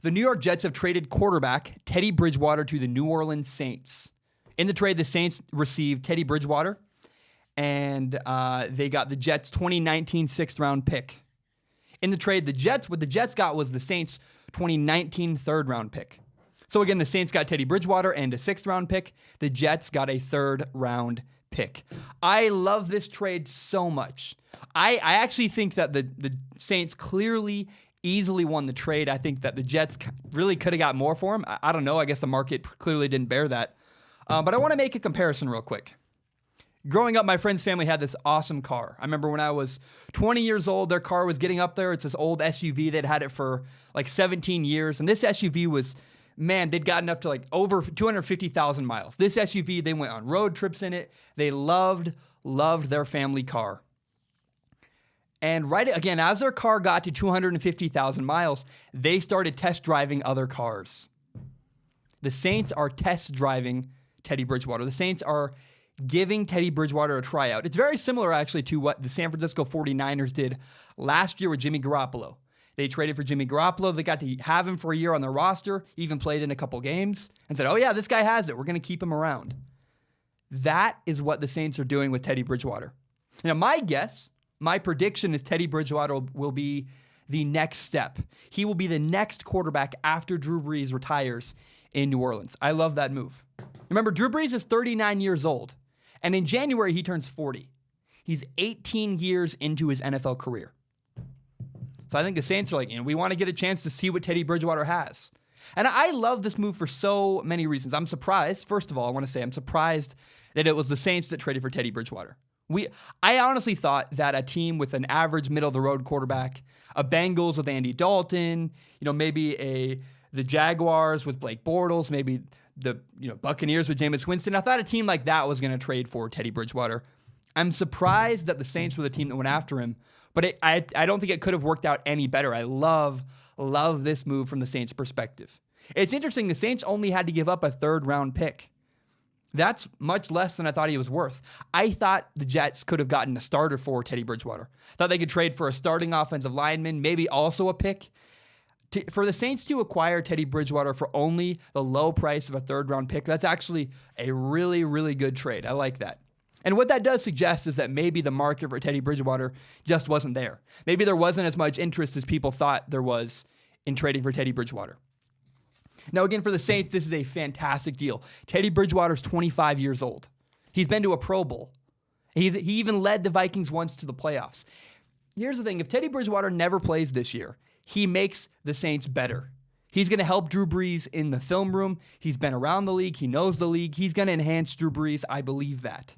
The New York Jets have traded quarterback Teddy Bridgewater to the New Orleans Saints. In the trade, the Saints received Teddy Bridgewater, and they got the Jets' 2019 sixth-round pick. In the trade, what the Jets got was the Saints' 2019 third-round pick. So again, the Saints got Teddy Bridgewater and a sixth-round pick. The Jets got a third-round pick. I love this trade so much. I actually think that the Saints easily won the trade. I think that the Jets really could have got more for him. I don't know. I guess the market clearly didn't bear that. But I want to make a comparison real quick. Growing up, my friend's family had this awesome car. I remember when I was 20 years old, their car was getting up there. It's this old SUV. They'd had it for like 17 years. And this SUV was, man, they'd gotten up to like over 250,000 miles. This SUV, they went on road trips in it. They loved their family car. And right again, as their car got to 250,000 miles, they started test driving other cars. The Saints are test driving Teddy Bridgewater. The Saints are giving Teddy Bridgewater a tryout. It's very similar, actually, to what the San Francisco 49ers did last year with Jimmy Garoppolo. They traded for Jimmy Garoppolo. They got to have him for a year on their roster, even played in a couple games, and said, oh yeah, this guy has it. We're going to keep him around. That is what the Saints are doing with Teddy Bridgewater. Now, my prediction is Teddy Bridgewater will be the next step. He will be the next quarterback after Drew Brees retires in New Orleans. I love that move. Remember, Drew Brees is 39 years old, and in January, he turns 40. He's 18 years into his NFL career. So I think the Saints are like, we want to get a chance to see what Teddy Bridgewater has. And I love this move for so many reasons. I'm surprised. First of all, I want to say I'm surprised that it was the Saints that traded for Teddy Bridgewater. I honestly thought that a team with an average middle-of-the-road quarterback, a Bengals with Andy Dalton, maybe the Jaguars with Blake Bortles, maybe the Buccaneers with Jameis Winston. I thought a team like that was going to trade for Teddy Bridgewater. I'm surprised that the Saints were the team that went after him, but I don't think it could have worked out any better. I love this move from the Saints' perspective. It's interesting, the Saints only had to give up a third-round pick. That's much less than I thought he was worth. I thought the Jets could have gotten a starter for Teddy Bridgewater. Thought they could trade for a starting offensive lineman, maybe also a pick. For the Saints to acquire Teddy Bridgewater for only the low price of a third-round pick, that's actually a really, really good trade. I like that. And what that does suggest is that maybe the market for Teddy Bridgewater just wasn't there. Maybe there wasn't as much interest as people thought there was in trading for Teddy Bridgewater. Now, again, for the Saints, this is a fantastic deal. Teddy Bridgewater's 25 years old. He's been to a Pro Bowl. He even led the Vikings once to the playoffs. Here's the thing. If Teddy Bridgewater never plays this year, he makes the Saints better. He's going to help Drew Brees in the film room. He's been around the league. He knows the league. He's going to enhance Drew Brees. I believe that.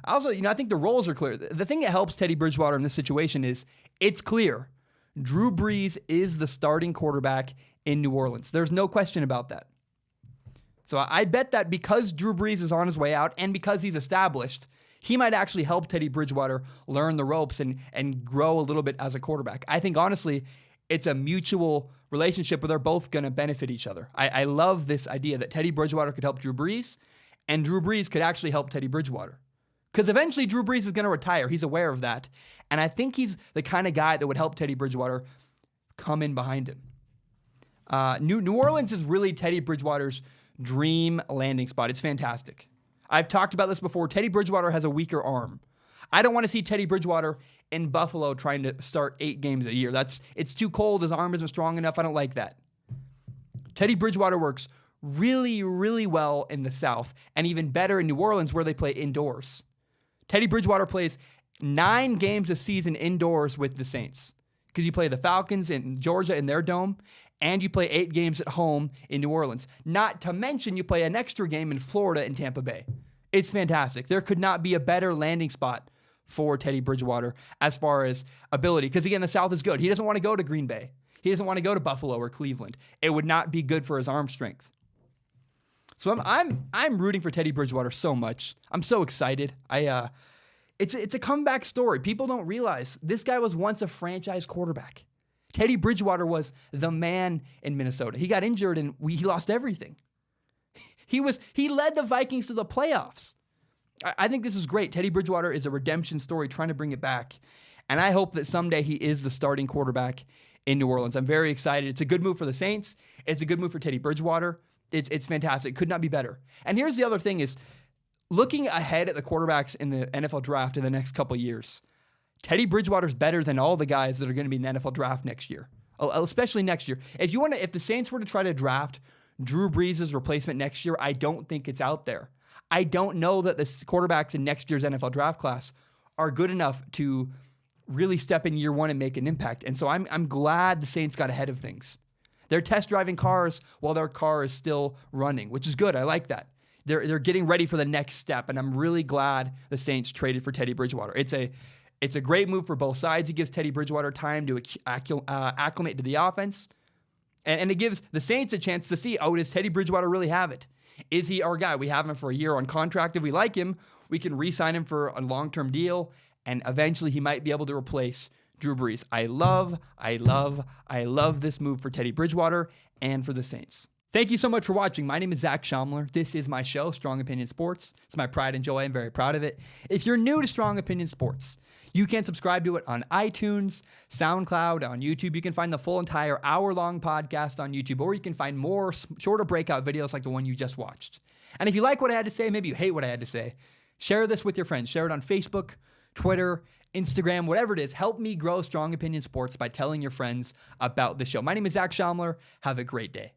Also, I think the roles are clear. The thing that helps Teddy Bridgewater in this situation is it's clear. Drew Brees is the starting quarterback in New Orleans. There's no question about that. So I bet that because Drew Brees is on his way out and because he's established, he might actually help Teddy Bridgewater learn the ropes and grow a little bit as a quarterback. I think, honestly, it's a mutual relationship where they're both going to benefit each other. I love this idea that Teddy Bridgewater could help Drew Brees and Drew Brees could actually help Teddy Bridgewater. Because eventually Drew Brees is going to retire. He's aware of that. And I think he's the kind of guy that would help Teddy Bridgewater come in behind him. New Orleans is really Teddy Bridgewater's dream landing spot. It's fantastic. I've talked about this before. Teddy Bridgewater has a weaker arm. I don't want to see Teddy Bridgewater in Buffalo trying to start 8 games a year. It's too cold. His arm isn't strong enough. I don't like that. Teddy Bridgewater works really, really well in the South and even better in New Orleans where they play indoors. Teddy Bridgewater plays 9 games a season indoors with the Saints because you play the Falcons in Georgia in their dome and you play 8 games at home in New Orleans. Not to mention you play an extra game in Florida in Tampa Bay. It's fantastic. There could not be a better landing spot for Teddy Bridgewater as far as ability because, again, the South is good. He doesn't want to go to Green Bay. He doesn't want to go to Buffalo or Cleveland. It would not be good for his arm strength. So I'm rooting for Teddy Bridgewater so much. I'm so excited. It's a comeback story. People don't realize this guy was once a franchise quarterback. Teddy Bridgewater was the man in Minnesota. He got injured and he lost everything. He led the Vikings to the playoffs. I think this is great. Teddy Bridgewater is a redemption story trying to bring it back. And I hope that someday he is the starting quarterback in New Orleans. I'm very excited. It's a good move for the Saints. It's a good move for Teddy Bridgewater. It's fantastic. Could not be better. And here's the other thing is, looking ahead at the quarterbacks in the NFL draft in the next couple of years, Teddy Bridgewater's better than all the guys that are going to be in the NFL draft next year, especially next year. If the Saints were to try to draft Drew Brees' replacement next year, I don't think it's out there. I don't know that the quarterbacks in next year's NFL draft class are good enough to really step in year one and make an impact. And so I'm glad the Saints got ahead of things. They're test driving cars while their car is still running, which is good. I like that. They're getting ready for the next step, and I'm really glad the Saints traded for Teddy Bridgewater. It's a great move for both sides. It gives Teddy Bridgewater time to acclimate to the offense, and it gives the Saints a chance to see, does Teddy Bridgewater really have it? Is he our guy? We have him for a year on contract. If we like him, we can re-sign him for a long-term deal, and eventually he might be able to replace Drew Brees. I love this move for Teddy Bridgewater and for the Saints. Thank you so much for watching. My name is Zach Schaumler. This is my show, Strong Opinion Sports. It's my pride and joy. I'm very proud of it. If you're new to Strong Opinion Sports, you can subscribe to it on iTunes, SoundCloud, on YouTube. You can find the full entire hour-long podcast on YouTube, or you can find more shorter breakout videos like the one you just watched. And if you like what I had to say, maybe you hate what I had to say, share this with your friends. Share it on Facebook, Twitter, Instagram, whatever it is. Help me grow Strong Opinion Sports by telling your friends about the show. My name is Zach Schaumler. Have a great day.